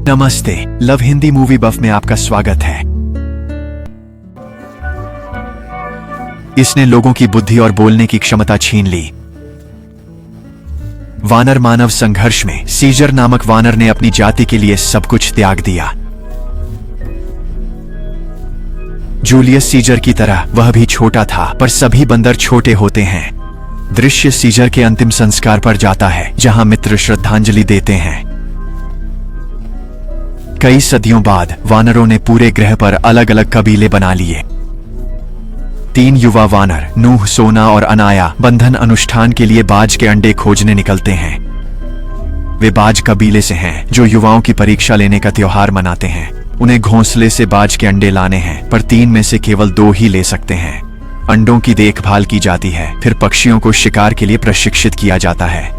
नमस्ते, love Hindi movie buff में आपका स्वागत है। इसने लोगों की बुद्धि और बोलने की क्षमता छीन ली। वानर मानव संघर्ष में सीजर नामक वानर ने अपनी जाति के लिए सब कुछ त्याग दिया। जूलियस सीजर की तरह वह भी छोटा था, पर सभी बंदर छोटे होते हैं। दृश्य सीजर के अंतिम संस्कार पर जाता है, जहां मित्र श्रद्धांजलि देते हैं। कई सदियों बाद वानरों ने पूरे ग्रह पर अलग अलग कबीले बना लिए। 3 युवा वानर नूह, सोना और अनाया बंधन अनुष्ठान के लिए बाज के अंडे खोजने निकलते हैं। वे बाज कबीले से हैं जो युवाओं की परीक्षा लेने का त्योहार मनाते हैं। उन्हें घोंसले से बाज के अंडे लाने हैं, पर 3 में से केवल 2 ही ले सकते हैं। अंडों की देखभाल की जाती है, फिर पक्षियों को शिकार के लिए प्रशिक्षित किया जाता है।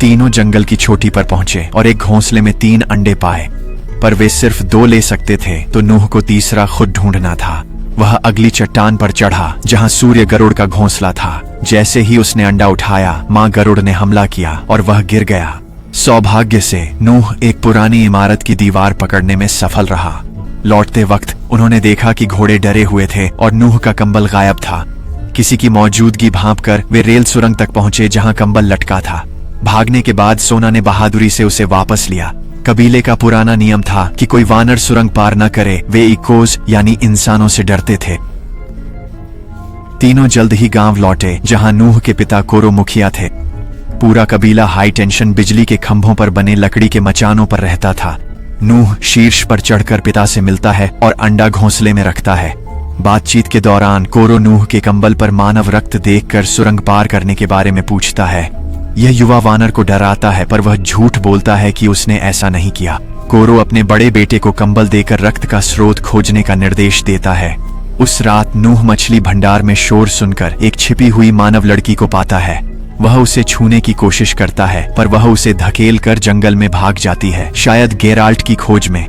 तीनों जंगल की चोटी पर पहुंचे और एक घोंसले में 3 अंडे पाए, पर वे सिर्फ 2 ले सकते थे, तो नूह को तीसरा खुद ढूंढना था। वह अगली चट्टान पर चढ़ा जहां सूर्य गरुड़ का घोंसला था। जैसे ही उसने अंडा उठाया, मां गरुड़ ने हमला किया और वह गिर गया। सौभाग्य से नूह एक पुरानी इमारत की दीवार पकड़ने में सफल रहा। लौटते वक्त उन्होंने देखा कि घोड़े डरे हुए थे और नूह का कंबल गायब था। किसी की मौजूदगी भांपकर वे रेल सुरंग तक पहुंचे जहां कंबल लटका था। भागने के बाद सोना ने बहादुरी से उसे वापस लिया। कबीले का पुराना नियम था कि कोई वानर सुरंग पार न करे। वे इकोज यानी इंसानों से डरते थे। तीनों जल्द ही गांव लौटे जहां नूह के पिता कोरो मुखिया थे। पूरा कबीला हाई टेंशन बिजली के खंभों पर बने लकड़ी के मचानों पर रहता था। नूह शीर्ष पर चढ़कर पिता से मिलता है और अंडा घोंसले में रखता है। बातचीत के दौरान कोरो नूह के कंबल पर मानव रक्त देखकर सुरंग पार करने के बारे में पूछता है। यह युवा वानर को डराता है, पर वह झूठ बोलता है कि उसने ऐसा नहीं किया। कोरो अपने बड़े बेटे को कंबल देकर रक्त का स्रोत खोजने का निर्देश देता है। उस रात नूह मछली भंडार में शोर सुनकर एक छिपी हुई मानव लड़की को पाता है। वह उसे छूने की कोशिश करता है, पर वह उसे धकेल कर जंगल में भाग जाती है, शायद गेराल्ट की खोज में।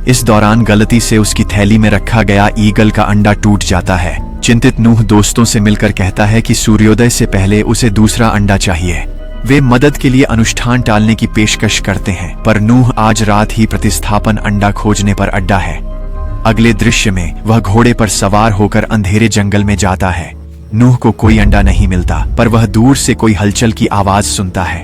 इस दौरान गलती से उसकी थैली में रखा गया ईगल का अंडा टूट जाता है। चिंतित नूह दोस्तों से मिलकर कहता है कि सूर्योदय से पहले उसे दूसरा अंडा चाहिए। वे मदद के लिए अनुष्ठान टालने की पेशकश करते हैं, पर नूह आज रात ही प्रतिस्थापन अंडा खोजने पर अड्डा है। अगले दृश्य में वह घोड़े पर सवार होकर अंधेरे जंगल में जाता है। नूह को कोई अंडा नहीं मिलता, पर वह दूर से कोई हलचल की आवाज सुनता है।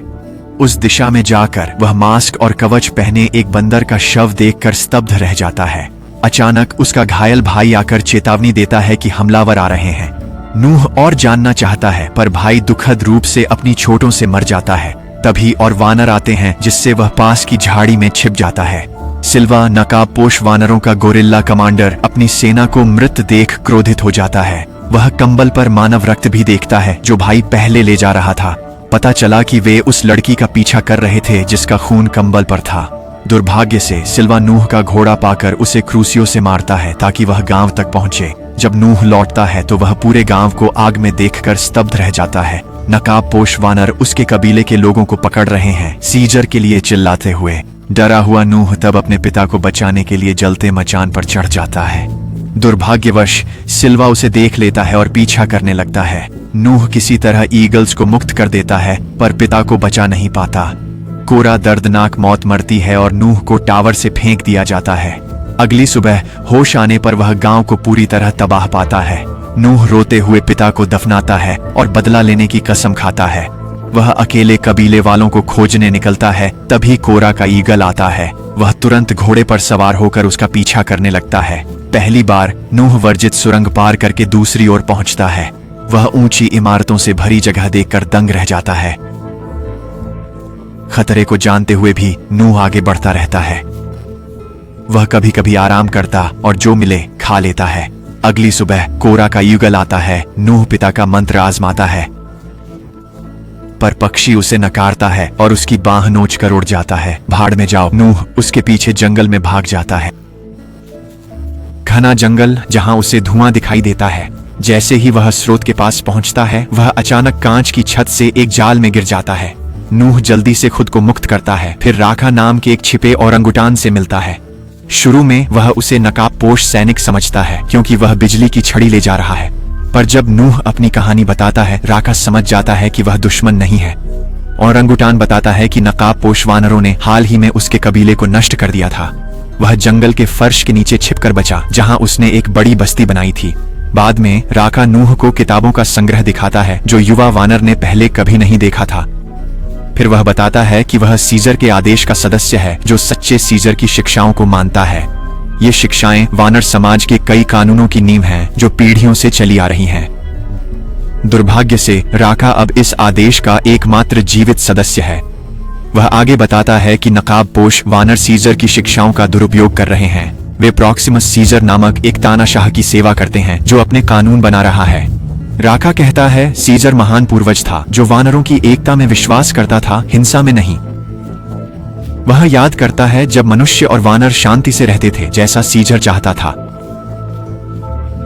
उस दिशा में जाकर वह मास्क और कवच पहने एक बंदर का शव देखकर स्तब्ध रह जाता है। अचानक उसका घायल भाई आकर चेतावनी देता है कि हमलावर आ रहे हैं। नूह और जानना चाहता है, पर भाई दुखद रूप से अपनी चोटों से मर जाता है। तभी और वानर आते हैं, जिससे वह पास की झाड़ी में छिप जाता है। सिल्वा नकाबपोश वानरों का गोरिल्ला कमांडर अपनी सेना को मृत देख क्रोधित हो जाता है। वह कंबल पर मानव रक्त भी देखता है जो भाई पहले ले जा रहा था। पता चला कि वे उस लड़की का पीछा कर रहे थे जिसका खून कंबल पर था। दुर्भाग्य से सिल्वा नूह का घोड़ा पाकर उसे क्रूसियों से मारता है ताकि वह गांव तक पहुंचे। जब नूह लौटता है तो वह पूरे गांव को आग में देखकर स्तब्ध रह जाता है। नकाबपोश वानर उसके कबीले के लोगों को पकड़ रहे हैं, सीजर के लिए चिल्लाते हुए। डरा हुआ नूह तब अपने पिता को बचाने के लिए जलते मचान पर चढ़ जाता है। दुर्भाग्यवश सिल्वा उसे देख लेता है और पीछा करने लगता है। नूह किसी तरह ईगल्स को मुक्त कर देता है, पर पिता को बचा नहीं पाता। कोरा दर्दनाक मौत मरती है और नूह को टावर से फेंक दिया जाता है। अगली सुबह होश आने पर वह गांव को पूरी तरह तबाह पाता है। नूह रोते हुए पिता को दफनाता है और बदला लेने की कसम खाता है। वह अकेले कबीले वालों को खोजने निकलता है। तभी कोरा का ईगल आता है। वह तुरंत घोड़े पर सवार होकर उसका पीछा करने लगता है। पहली बार नूह वर्जित सुरंग पार करके दूसरी ओर पहुंचता है। वह ऊंची इमारतों से भरी जगह देखकर दंग रह जाता है। खतरे को जानते हुए भी नूह आगे बढ़ता रहता है। वह कभी कभी आराम करता और जो मिले खा लेता है। अगली सुबह कोरा का युगल आता है। नूह पिता का मंत्र आजमाता है, पर पक्षी उसे नकारता है और उसकी बाह नोच कर उड़ जाता है। भाड़ में जाओ। नूह उसके पीछे जंगल में भाग जाता है। घना जंगल जहां उसे धुआं दिखाई देता है। जैसे ही वह स्रोत के पास पहुंचता है, वह अचानक कांच की छत से एक जाल में गिर जाता है। नूह जल्दी से खुद को मुक्त करता है। फिर राखा नाम के एक छिपे ओरंगुटान से मिलता है। शुरू में वह उसे नकाबपोश सैनिक समझता है, क्योंकि वह बिजली की छड़ी ले जा रहा है। पर जब नूह अपनी कहानी बताता है, राखा समझ जाता है कि वह दुश्मन नहीं है। ओरंगुटान बताता है कि नकाबपोश वानरों ने हाल ही में उसके कबीले को नष्ट कर दिया था। वह जंगल के फर्श के नीचे छिपकर बचा, जहां उसने एक बड़ी बस्ती बनाई थी। बाद में राका नूह को किताबों का संग्रह दिखाता है जो युवा वानर ने पहले कभी नहीं देखा था। फिर वह बताता है कि वह सीजर के आदेश का सदस्य है, जो सच्चे सीजर की शिक्षाओं को मानता है। ये शिक्षाएं वानर समाज के कई कानूनों की नींव हैं, जो पीढ़ियों से चली आ रही हैं। दुर्भाग्य से राका अब इस आदेश का एकमात्र जीवित सदस्य है। वह आगे बताता है कि नकाबपोश वानर सीजर की शिक्षाओं का दुरुपयोग कर रहे हैं। वे प्रॉक्सिमस सीजर नामक एक तानाशाह की सेवा करते हैं, जो अपने कानून बना रहा है। राका कहता है सीजर महान पूर्वज था, जो वानरों की एकता में विश्वास करता था, हिंसा में नहीं। वह याद करता है जब मनुष्य और वानर शांति से रहते थे, जैसा सीजर चाहता था।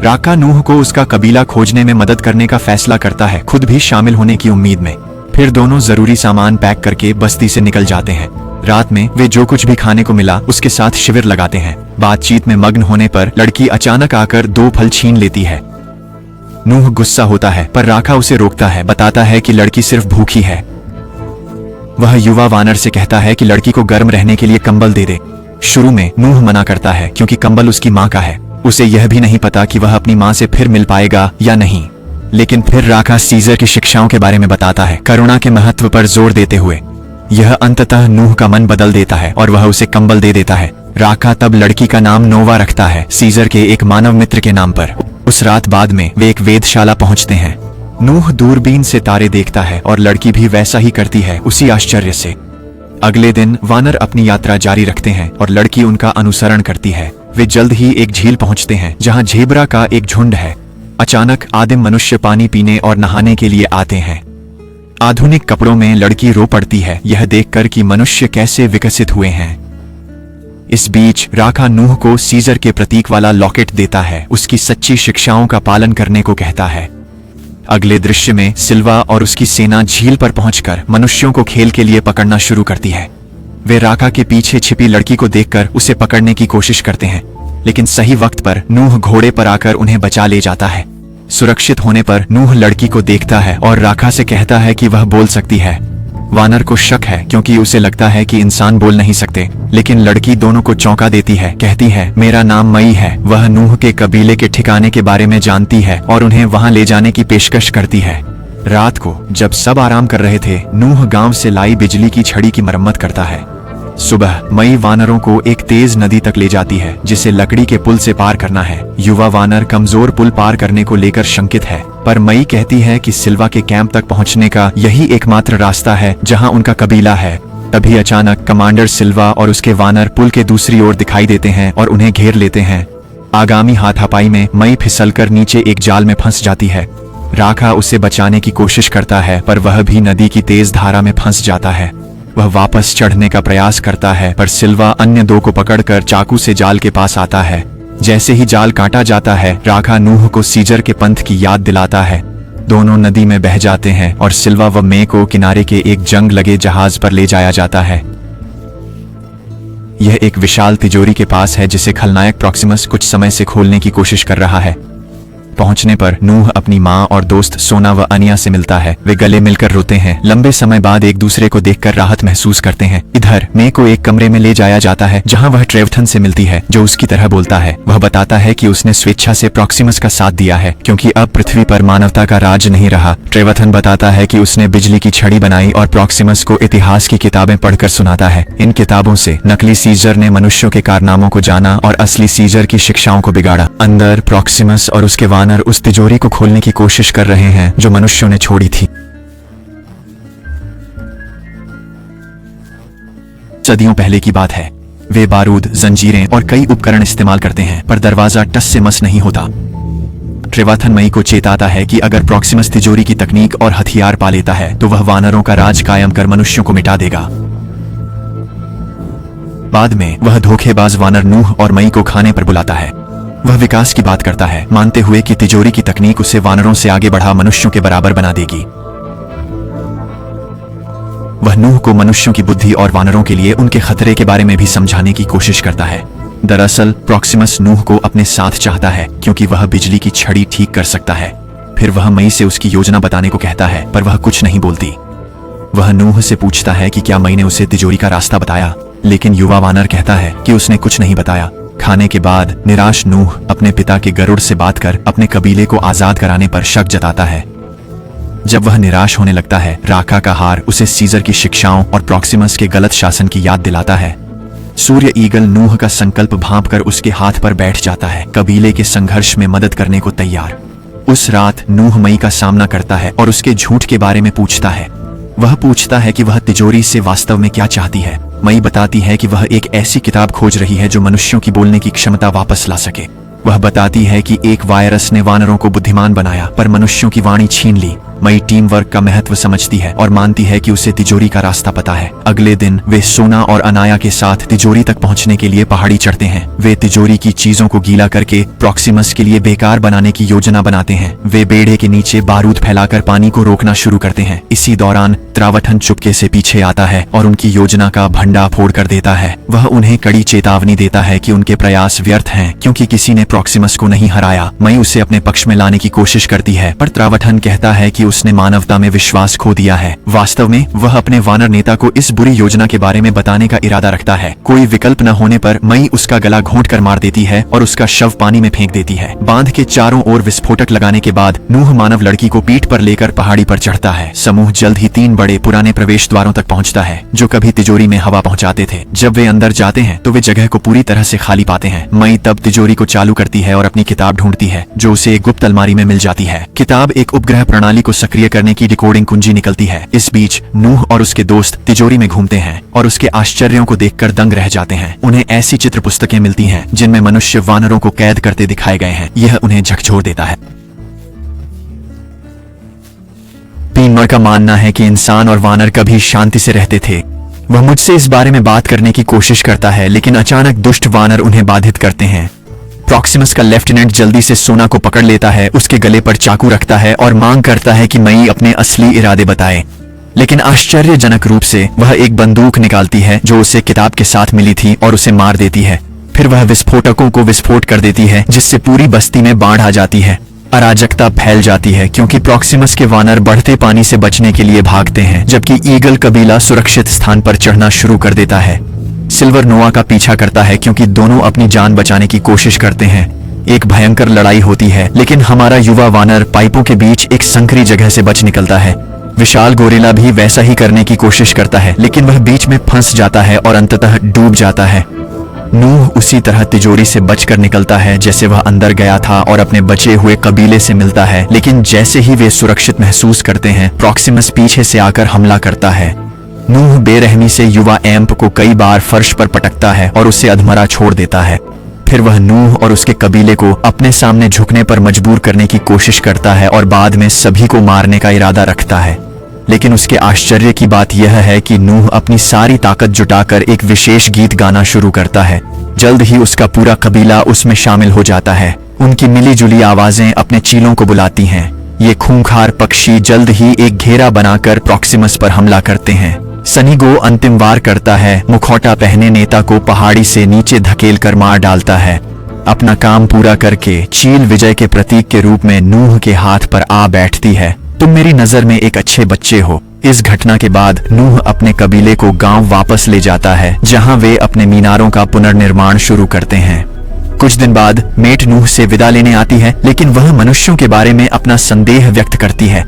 राका नूह को उसका कबीला खोजने में मदद करने का फैसला करता है, खुद भी शामिल होने की उम्मीद में। फिर दोनों जरूरी सामान पैक करके बस्ती से निकल जाते हैं। रात में वे जो कुछ भी खाने को मिला उसके साथ शिविर लगाते हैं। बातचीत में मग्न होने पर लड़की अचानक आकर 2 फल छीन लेती है। नूह गुस्सा होता है, पर राका उसे रोकता है, बताता है कि लड़की सिर्फ भूखी है। वह युवा वानर से कहता है कि लड़की को गर्म रहने के लिए कंबल दे दे। शुरू में नूह मना करता है, क्योंकि कंबल उसकी माँ का है। उसे यह भी नहीं पता कि वह अपनी माँ से फिर मिल पाएगा या नहीं। लेकिन फिर राका सीजर की शिक्षाओं के बारे में बताता है, करुणा के महत्व पर जोर देते हुए। यह अंततः नूह का मन बदल देता है और वह उसे कंबल दे देता है। राका तब लड़की का नाम नोवा रखता है, सीजर के एक मानव मित्र के नाम पर। उस रात बाद में वे एक वेधशाला पहुंचते हैं। नूह दूरबीन से तारे देखता है और लड़की भी वैसा ही करती है, उसी आश्चर्य से। अगले दिन वानर अपनी यात्रा जारी रखते हैं और लड़की उनका अनुसरण करती है। वे जल्द ही एक झील पहुंचते हैं, जहां झेबरा का एक झुंड है। अचानक आदिम मनुष्य पानी पीने और नहाने के लिए आते हैं। आधुनिक कपड़ों में लड़की रो पड़ती है, यह देखकर कि मनुष्य कैसे विकसित हुए हैं। इस बीच राका नूह को सीजर के प्रतीक वाला लॉकेट देता है, उसकी सच्ची शिक्षाओं का पालन करने को कहता है। अगले दृश्य में सिल्वा और उसकी सेना झील पर पहुंचकर मनुष्यों को खेल के लिए पकड़ना शुरू करती है। वे राका के पीछे छिपी लड़की को देखकर उसे पकड़ने की कोशिश करते हैं, लेकिन सही वक्त पर नूह घोड़े पर आकर उन्हें बचा ले जाता है। सुरक्षित होने पर नूह लड़की को देखता है और राका से कहता है कि वह बोल सकती है। वानर को शक है, क्योंकि उसे लगता है कि इंसान बोल नहीं सकते, लेकिन लड़की दोनों को चौंका देती है। कहती है, मेरा नाम मई है। वह नूह के कबीले के ठिकाने के बारे में जानती है और उन्हें वहां ले जाने की पेशकश करती है। रात को जब सब आराम कर रहे थे, नूह गांव से लाई बिजली की छड़ी की मरम्मत करता है। सुबह मई वानरों को एक तेज नदी तक ले जाती है, जिसे लकड़ी के पुल से पार करना है। युवा वानर कमजोर पुल पार करने को लेकर शंकित है, पर मई कहती है कि सिल्वा के कैंप तक पहुंचने का यही एकमात्र रास्ता है, जहां उनका कबीला है। तभी अचानक कमांडर सिल्वा और उसके वानर पुल के दूसरी ओर दिखाई देते हैं और उन्हें घेर लेते हैं। आगामी हाथापाई में मई फिसलकर नीचे एक जाल में फंस जाती है। राका उसे बचाने की कोशिश करता है, पर वह भी नदी की तेज धारा में फंस जाता है। वह वापस चढ़ने का प्रयास करता है, पर सिल्वा अन्य 2 को पकड़कर चाकू से जाल के पास आता है। जैसे ही जाल काटा जाता है, राका नूह को सीजर के पंथ की याद दिलाता है। दोनों नदी में बह जाते हैं और सिल्वा व मे को किनारे के एक जंग लगे जहाज पर ले जाया जाता है। यह एक विशाल तिजोरी के पास है, जिसे खलनायक प्रॉक्सिमस कुछ समय से खोलने की कोशिश कर रहा है। पहुंचने पर नूह अपनी माँ और दोस्त सोना व अनिया से मिलता है। वे गले मिलकर रोते हैं। लंबे समय बाद एक दूसरे को देखकर राहत महसूस करते हैं। इधर मे को एक कमरे में ले जाया जाता है, जहां वह ट्रेवथन से मिलती है, जो उसकी तरह बोलता है। वह बताता है कि उसने स्वेच्छा से प्रॉक्सिमस का साथ दिया है, क्योंकि अब पृथ्वी पर मानवता का राज नहीं रहा। ट्रेवथन बताता है कि उसने बिजली की छड़ी बनाई और प्रॉक्सिमस को इतिहास की किताबें पढ़कर सुनाता है। इन किताबों से नकली सीजर ने मनुष्यों के कारनामों को जाना और असली सीजर की शिक्षाओं को बिगाड़ा। अंदर प्रॉक्सिमस और उसके वानर उस तिजोरी को खोलने की कोशिश कर रहे हैं, जो मनुष्यों ने छोड़ी थी। सदियों पहले की बात है। वे बारूद, जंजीरें और कई उपकरण इस्तेमाल करते हैं, पर दरवाजा टस से मस नहीं होता। ट्रेवाथन मई को चेताता है कि अगर प्रॉक्सिमस तिजोरी की तकनीक और हथियार पा लेता है, तो वह वानरों का राज कायम कर मनुष्यों को मिटा देगा। बाद में वह धोखेबाज वानर नूह और मई को खाने पर बुलाता है। वह विकास की बात करता है, मानते हुए कि तिजोरी की तकनीक उसे वानरों से आगे बढ़ा मनुष्यों के बराबर बना देगी। वह नूह को मनुष्यों की बुद्धि और वानरों के लिए उनके खतरे के बारे में भी समझाने की कोशिश करता है। दरअसल प्रॉक्सिमस नूह को अपने साथ चाहता है, क्योंकि वह बिजली की छड़ी ठीक कर सकता है। फिर वह मई से उसकी योजना बताने को कहता है, पर वह कुछ नहीं बोलती। वह नूह से पूछता है कि क्या मई ने उसे तिजोरी का रास्ता बताया, लेकिन युवा वानर कहता है कि उसने कुछ नहीं बताया। खाने के बाद निराश नूह अपने पिता के गरुड़ से बात कर अपने कबीले को आजाद कराने पर शक जताता है। जब वह निराश होने लगता है, राका का हार उसे सीजर की शिक्षाओं और प्रॉक्सिमस के गलत शासन की याद दिलाता है। सूर्य ईगल नूह का संकल्प भांपकर उसके हाथ पर बैठ जाता है, कबीले के संघर्ष में मदद करने को तैयार। उस रात नूह मई का सामना करता है और उसके झूठ के बारे में पूछता है। वह पूछता है कि वह तिजोरी से वास्तव में क्या चाहती है। मई बताती है कि वह एक ऐसी किताब खोज रही है जो मनुष्यों की बोलने की क्षमता वापस ला सके। वह बताती है कि एक वायरस ने वानरों को बुद्धिमान बनाया पर मनुष्यों की वाणी छीन ली। मई टीम वर्क का महत्व समझती है और मानती है कि उसे तिजोरी का रास्ता पता है। अगले दिन वे सोना और अनाया के साथ तिजोरी तक पहुंचने के लिए पहाड़ी चढ़ते हैं। वे तिजोरी की चीजों को गीला करके प्रॉक्सिमस के लिए बेकार बनाने की योजना बनाते हैं। वे बेड़े के नीचे बारूद फैलाकर पानी को रोकना शुरू करते हैं। इसी दौरान त्रावठन चुपके से पीछे आता है और उनकी योजना का भंडा फोड़ कर देता है। वह उन्हें कड़ी चेतावनी देता है कि उनके प्रयास व्यर्थ हैं क्योंकि किसी ने प्रॉक्सिमस को नहीं हराया। मई उसे अपने पक्ष में लाने की कोशिश करती है पर त्रावठन कहता है कि उसने मानवता में विश्वास खो दिया है। वास्तव में वह अपने वानर नेता को इस बुरी योजना के बारे में बताने का इरादा रखता है। कोई विकल्प न होने पर मई उसका गला घोंट कर मार देती है और उसका शव पानी में फेंक देती है। बांध के चारों ओर विस्फोटक लगाने के बाद नूह मानव लड़की को पीठ पर लेकर पहाड़ी पर चढ़ता है। समूह जल्द ही 3 बड़े पुराने प्रवेश द्वारों तक पहुंचता है जो कभी तिजोरी में हवा पहुंचाते थे। जब वे अंदर जाते हैं तो वे जगह को पूरी तरह से खाली पाते हैं। मई तब तिजोरी को चालू करती है और अपनी किताब ढूंढती है जो उसे एक गुप्त अलमारी में मिल जाती है। किताब एक उपग्रह प्रणाली को सक्रिय करने की डिकोडिंग कुंजी निकलती है। इस बीच नूह और उसके दोस्त तिजोरी में घूमते हैं और उसके आश्चर्यों को देखकर दंग रह जाते हैं। उन्हें ऐसी चित्र पुस्तकें मिलती हैं जिनमें मनुष्य वानरों को कैद करते दिखाए गए हैं। यह उन्हें झकझोर देता है। पीनमर का मानना है कि इंसान और वानर कभी शांति से रहते थे। वह मुझसे इस बारे में बात करने की कोशिश करता है लेकिन अचानक दुष्ट वानर उन्हें बाधित करते हैं। प्रॉक्सिमस का लेफ्टिनेंट जल्दी से सोना को पकड़ लेता है, उसके गले पर चाकू रखता है और मांग करता है कि मई अपने असली इरादे बताए। लेकिन आश्चर्यजनक रूप से वह एक बंदूक निकालती है जो उसे किताब के साथ मिली थी और उसे मार देती है। फिर वह विस्फोटकों को विस्फोट कर देती है जिससे पूरी बस्ती में बाढ़ आ जाती है। अराजकता फैल जाती है क्योंकि प्रॉक्सिमस के वानर बढ़ते पानी से बचने के लिए भागते हैं जबकि ईगल कबीला सुरक्षित स्थान पर चढ़ना शुरू कर देता है। सिल्वर नोआ का पीछा करता है क्योंकि दोनों अपनी जान बचाने की कोशिश करते हैं। एक भयंकर लड़ाई होती है लेकिन हमारा युवा वानर पाइपों के बीच एक संकरी जगह से बच निकलता है। विशाल गोरिल्ला भी वैसा ही करने की कोशिश करता है लेकिन वह बीच में फंस जाता है और अंततः डूब जाता है। नूह उसी तरह तिजोरी से बचकर निकलता है जैसे वह अंदर गया था और अपने बचे हुए कबीले से मिलता है। लेकिन जैसे ही वे सुरक्षित महसूस करते हैं प्रॉक्सिमस पीछे से आकर हमला करता है। नूह बेरहमी से युवा एम्प को कई बार फर्श पर पटकता है और उसे अधमरा छोड़ देता है। फिर वह नूह और उसके कबीले को अपने सामने झुकने पर मजबूर करने की कोशिश करता है और बाद में सभी को मारने का इरादा रखता है। लेकिन उसके आश्चर्य की बात यह है कि नूह अपनी सारी ताकत जुटाकर एक विशेष गीत गाना शुरू करता है। जल्द ही उसका पूरा कबीला उसमें शामिल हो जाता है। उनकी मिलीजुली आवाजें अपने चीलों को बुलाती हैं। ये खूंखार पक्षी जल्द ही एक घेरा बनाकर प्रॉक्सिमस पर हमला करते हैं। सनीगो अंतिम वार करता है, मुखौटा पहने नेता को पहाड़ी से नीचे धकेल कर मार डालता है। अपना काम पूरा करके चील विजय के प्रतीक के रूप में नूह के हाथ पर आ बैठती है। तुम मेरी नजर में एक अच्छे बच्चे हो। इस घटना के बाद नूह अपने कबीले को गांव वापस ले जाता है जहां वे अपने मीनारों का पुनर्निर्माण शुरू करते हैं। कुछ दिन बाद मेट नूह से विदा लेने आती है लेकिन वह मनुष्यों के बारे में अपना संदेह व्यक्त करती है।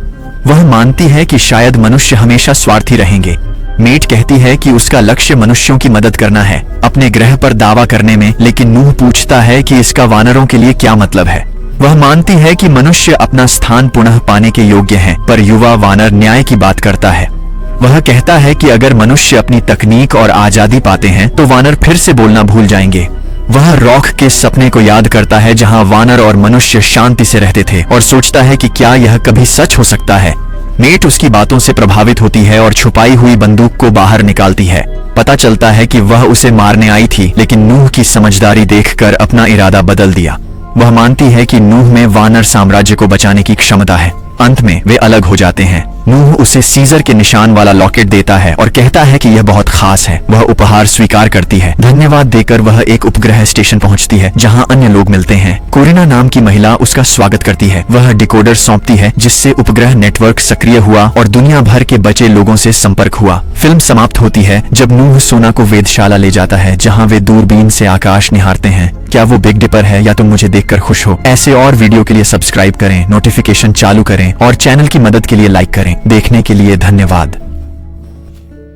वह मानती है कि शायद मनुष्य हमेशा स्वार्थी रहेंगे। मेट कहती है कि उसका लक्ष्य मनुष्यों की मदद करना है, अपने ग्रह पर दावा करने में। लेकिन नूह पूछता है कि इसका वानरों के लिए क्या मतलब है। वह मानती है कि मनुष्य अपना स्थान पुनः पाने के योग्य हैं, पर युवा वानर न्याय की बात करता है। वह कहता है कि अगर मनुष्य अपनी तकनीक और आजादी पाते हैं तो वानर फिर से बोलना भूल जाएंगे। वह रॉक के सपने को याद करता है जहां वानर और मनुष्य शांति से रहते थे और सोचता है कि क्या यह कभी सच हो सकता है। मेट उसकी बातों से प्रभावित होती है और छुपाई हुई बंदूक को बाहर निकालती है। पता चलता है कि वह उसे मारने आई थी लेकिन नूह की समझदारी देखकर अपना इरादा बदल दिया। वह मानती है कि नूह में वानर साम्राज्य को बचाने की क्षमता है। अंत में वे अलग हो जाते हैं। नूह उसे सीजर के निशान वाला लॉकेट देता है और कहता है कि यह बहुत खास है। वह उपहार स्वीकार करती है। धन्यवाद देकर वह एक उपग्रह स्टेशन पहुंचती है जहां अन्य लोग मिलते हैं। कोरिना नाम की महिला उसका स्वागत करती है। वह डिकोडर सौंपती है जिससे उपग्रह नेटवर्क सक्रिय हुआ और दुनिया भर के बचे लोगों से संपर्क हुआ। फिल्म समाप्त होती है जब नूह सोना को वेधशाला ले जाता है जहां वे दूरबीन से आकाश निहारते हैं। क्या वो बिग डिपर है या तुम मुझे देखकर खुश हो? ऐसे और वीडियो के लिए सब्सक्राइब करें, नोटिफिकेशन चालू करें और चैनल की मदद के लिए लाइक करें। देखने के लिए धन्यवाद।